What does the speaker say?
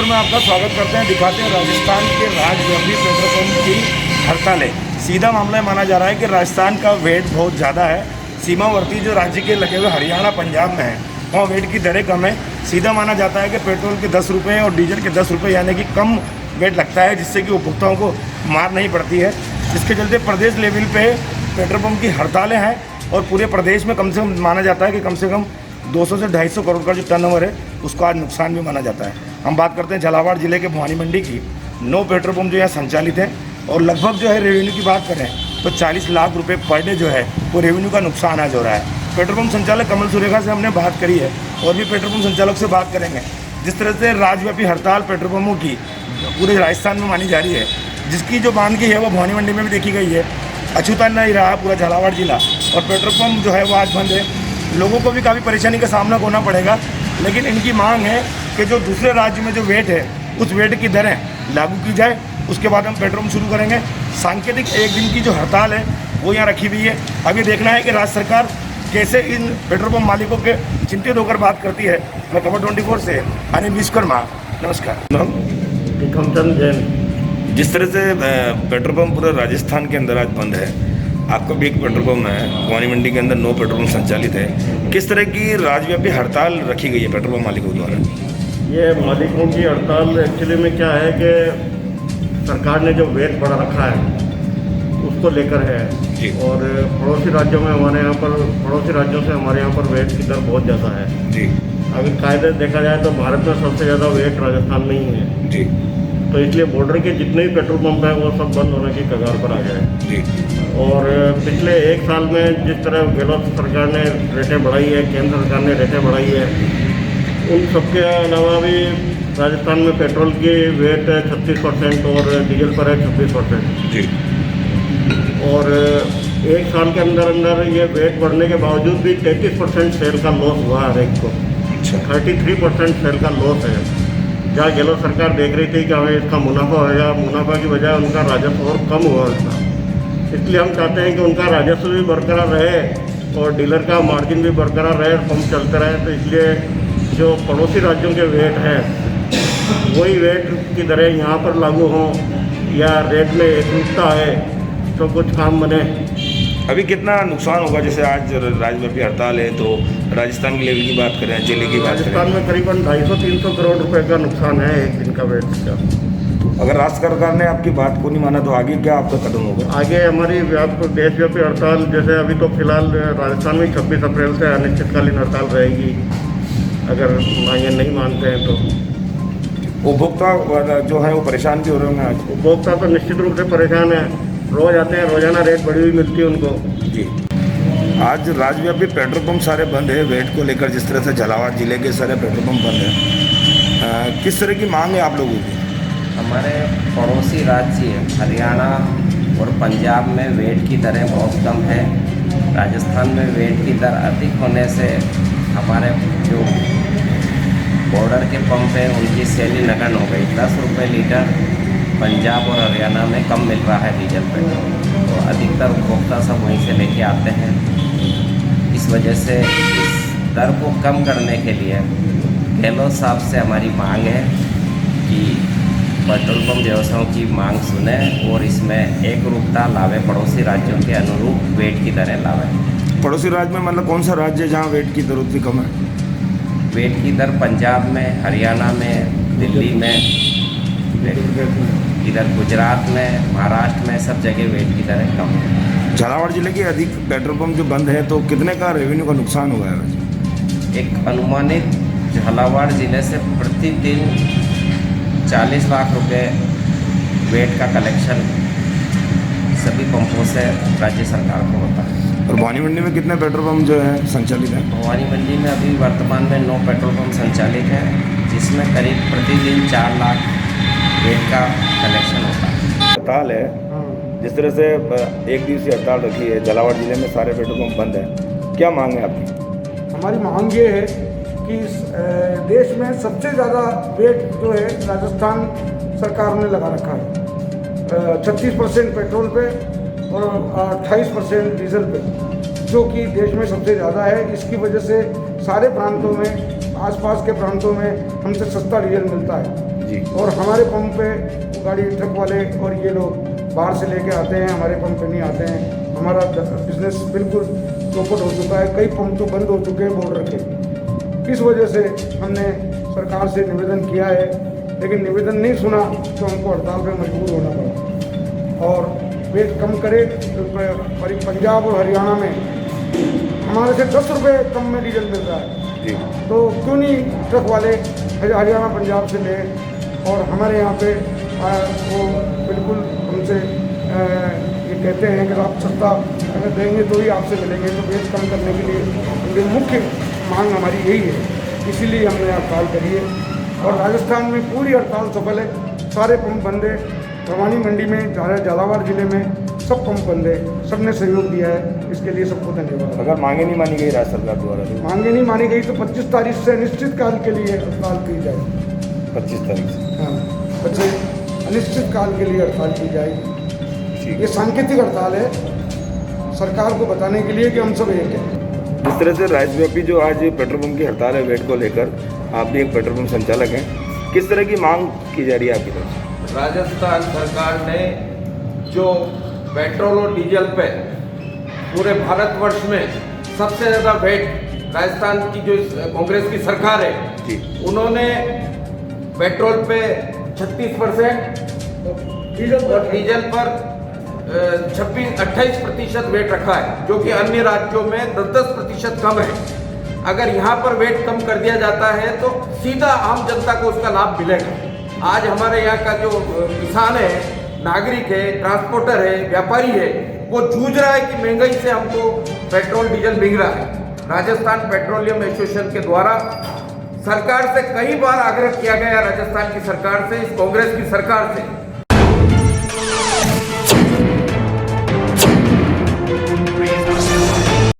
में आपका स्वागत करते हैं। दिखाते हैं राजस्थान के राज्यव्यापी पेट्रोल पंप की हड़ताल है। सीधा मामला माना जा रहा है कि राजस्थान का वेट बहुत ज़्यादा है। सीमावर्ती जो राज्य के लगे हुए हरियाणा पंजाब में है वहाँ वेट की दरें कम है। सीधा माना जाता है कि पेट्रोल के 10 रुपये और डीजल के 10 रुपये यानी कि कम वेट लगता है, जिससे कि उपभोक्ताओं को मार नहीं पड़ती है। इसके चलते प्रदेश लेवल पे पेट्रोल पंप की हड़तालें हैं और पूरे प्रदेश में कम से कम माना जाता है कि कम से कम 200 से 250 करोड़ का जो टर्नओवर है उसको आज नुकसान भी माना जाता है। हम बात करते हैं झालावाड़ जिले के भवानी मंडी की। 9 पेट्रोल पंप जो यहाँ संचालित हैं और लगभग जो है रेवेन्यू की बात करें तो 40 लाख रुपए पर डे जो है वो रेवेन्यू का नुकसान आज हो रहा है। पेट्रोल पंप संचालक कमल सुरेखा से हमने बात करी है और भी पेट्रोल पंप संचालक से बात करेंगे। जिस तरह से राज्यव्यापी हड़ताल पेट्रोल पंपों की पूरे राजस्थान में मानी जा रही है, जिसकी जो बांध की है वो भवानी मंडी में भी देखी गई है। अछूता नहीं रहा पूरा झालावाड़ जिला और पेट्रोल पंप जो है वो आज बंद है। लोगों को भी काफ़ी परेशानी का सामना करना पड़ेगा, लेकिन इनकी मांग है कि जो दूसरे राज्य में जो वेट है उस वेट की दरें लागू की जाए। उसके बाद हम पेट्रोल पंप शुरू करेंगे। सांकेतिक एक दिन की जो हड़ताल है वो यहाँ रखी हुई है। अभी देखना है कि राज्य सरकार कैसे इन पेट्रोल पंप मालिकों के चिंतित होकर बात करती है। मैं खबर 24 से अनिल विश्वकर्मा, नमस्कार। विक्रमचंद जैन। जिस तरह से पेट्रोल पंप पूरे राजस्थान के अंदर आज बंद है, आपका भी एक पेट्रोल पंप है भवानी मंडी के अंदर 9 पेट्रोल पंप संचालित है, किस तरह की राज्यव्यापी हड़ताल रखी गई है पेट्रोल पंप मालिकों द्वारा? ये मालिकों की हड़ताल एक्चुअली में क्या है कि सरकार ने जो वेट बढ़ा रखा है उसको लेकर है जी। और पड़ोसी राज्यों में हमारे यहाँ पर पड़ोसी राज्यों से हमारे यहाँ पर वेट की दर बहुत ज़्यादा है जी। अगर कायदे देखा जाए तो भारत में सबसे ज़्यादा वेट राजस्थान में ही है जी। तो इसलिए बॉर्डर के जितने भी पेट्रोल पंप हैं वो सब बंद होने की कगार पर आ गए जी। और पिछले 1 साल में जिस तरह गहलोत सरकार ने रेटें बढ़ाई है, केंद्र सरकार ने रेटें बढ़ाई है, उन सबके अलावा भी राजस्थान में पेट्रोल की वेट 36% और डीजल पर है 26% जी। और 1 साल के अंदर अंदर ये वेट बढ़ने के बावजूद भी 33% सेल का लॉस हुआ हर एक को। 33% सेल का लॉस है। जहाँ गहलोत सरकार देख रही थी कि हमें इसका मुनाफा होगा, मुनाफा की बजाय उनका राजस्व और कम हुआ था। इसलिए हम चाहते हैं कि उनका राजस्व भी बरकरार रहे और डीलर का मार्जिन भी बरकरार रहे, पंप चलते रहे। तो इसलिए जो पड़ोसी राज्यों के वेट हैं वही वेट की दरें यहाँ पर लागू हों या रेट में एकरूपता है तो कुछ काम बने। अभी कितना नुकसान होगा? जैसे आज राज्यव्यापी हड़ताल है तो राजस्थान के लेवल की बात करें, जिले की बात करें, राजस्थान में करीबन 250-300 करोड़ रुपए का नुकसान है एक दिन का वेट का। अगर राज्य सरकार ने आपकी बात को नहीं माना तो आगे क्या आपका कदम होगा? आगे हमारी देशव्यापी हड़ताल, जैसे अभी तो फिलहाल राजस्थान में 26 अप्रैल से अनिश्चितकालीन हड़ताल रहेगी अगर ये नहीं मानते हैं तो। उपभोक्ता जो है वो परेशान भी हो रहे होंगे आज? उपभोक्ता तो निश्चित रूप से परेशान है। रोज आते हैं, रोजाना रेट बढ़ी हुई मिलती है उनको। जी। आज राज्यव्यापी पेट्रोल पंप सारे बंद है वेट को लेकर। जिस तरह से झालावाड़ जिले के सारे पेट्रोल पंप बंद है, किस तरह की मांग है आप लोगों की? हमारे पड़ोसी राज्य हरियाणा और पंजाब में वेट की दरें बहुत कम है। राजस्थान में वेट की दर अधिक होने से हमारे जो बॉर्डर के पंप हैं उनकी सेल नगण्य हो गई। 10 रुपये लीटर पंजाब और हरियाणा में कम मिल रहा है डीजल पेट्रोल, तो अधिकतर उपभोक्ता सब वहीं से लेके आते हैं। इस वजह से इस दर को कम करने के लिए गहलोत साहब से हमारी मांग है कि पेट्रोल पंप व्यवसायों की मांग सुने और इसमें एकरूपता लावे, पड़ोसी राज्यों के अनुरूप वेट की दरें लावे। पड़ोसी राज्य में मतलब कौन सा राज्य है जहाँ वेट की दर उतनी कम है? वेट की दर पंजाब में, हरियाणा में, दिल्ली में, इधर गुजरात में, महाराष्ट्र में, सब जगह वेट की दरें कम है। झालावाड़ जिले के अधिक पेट्रोल पंप जो बंद है तो कितने का रेवेन्यू का नुकसान हुआ है? एक अनुमानित झालावाड़ जिले से प्रतिदिन 40 लाख रुपए वेट का कलेक्शन सभी पंपों से राज्य सरकार को होता है। और भवानी मंडी में कितने पेट्रोल पंप जो है संचालित हैं? भवानी मंडी में अभी वर्तमान में 9 पेट्रोल पंप संचालित है, जिसमें करीब प्रतिदिन 4 लाख वेट का कलेक्शन होता है। हड़ताल है, जिस तरह से एक दिवसीय हड़ताल रखी है, झालावाड़ जिले में सारे पेट्रोल पंप बंद है, क्या मांग है आपकी? हमारी मांग ये है कि देश में सबसे ज़्यादा वेट जो है राजस्थान सरकार ने लगा रखा है। 36% पेट्रोल पे और 28% डीजल पे, जो कि देश में सबसे ज़्यादा है। इसकी वजह से सारे प्रांतों में, आसपास के प्रांतों में हमसे सस्ता डीजल मिलता है। जी। और हमारे पंप पे गाड़ी ट्रक वाले और ये लोग बाहर से लेके आते हैं, हमारे पंप पे नहीं आते हैं। हमारा बिजनेस बिल्कुल चौपट हो चुका है, कई पंप तो बंद हो चुके हैं बॉर्डर के। इस वजह से हमने सरकार से निवेदन किया है, लेकिन निवेदन नहीं सुना तो हमको हड़ताल पे मजबूर होना पड़ा। और वेट कम करे तो पंजाब और हरियाणा में हमारे से 10 रुपये कम में डीजल मिल रहा है जी। तो क्यों नहीं ट्रक वाले हरियाणा पंजाब से लें और हमारे यहाँ पे वो बिल्कुल हमसे ये कहते हैं कि आप सत्ता अगर देंगे तो ही आपसे मिलेंगे। तो वेट कम करने के लिए उनकी मुख्य मांग हमारी यही है, इसीलिए हमने हड़ताल करी है। और राजस्थान में पूरी हड़ताल सफल है, सारे पंप बंद है। भवानी मंडी में, झालावाड़ जिले में सब पंप बंद है, सबने सहयोग दिया है, इसके लिए सबको धन्यवाद। अगर मांगे नहीं मानी गई राज्य सरकार द्वारा तो मांगे नहीं मानी गई तो 25 तारीख से अनिश्चित काल के लिए हड़ताल की जाएगी। 25 तारीख से। हाँ, 25 अनिश्चित काल के लिए हड़ताल की जाएगी। ठीक। ये सांकेतिक हड़ताल है सरकार को बताने के लिए कि हम सब एक हैं। जिस तरह से राज्यव्यापी जो आज पेट्रोल पंप की हड़ताल है वेट को लेकर, आप भी एक पेट्रोल पंप संचालक हैं, किस तरह की मांग की जा रही है आपकी तरफ से? राजस्थान सरकार ने जो पेट्रोल और डीजल पे पूरे भारतवर्ष में सबसे ज़्यादा वेट राजस्थान की जो कांग्रेस की सरकार है जी। उन्होंने पेट्रोल पे 36% और डीजल पर 28% वेट रखा है, जो कि अन्य राज्यों में 10% कम है। अगर यहाँ पर वेट कम कर दिया जाता है तो सीधा आम जनता को उसका लाभ मिलेगा। आज हमारे यहाँ का जो किसान है, नागरिक है, ट्रांसपोर्टर है, व्यापारी है, वो जूझ रहा है कि महंगाई से हमको पेट्रोल डीजल मिल रहा है। राजस्थान पेट्रोलियम एसोसिएशन के द्वारा सरकार से कई बार आग्रह किया गया, राजस्थान की सरकार से, इस कांग्रेस की सरकार से,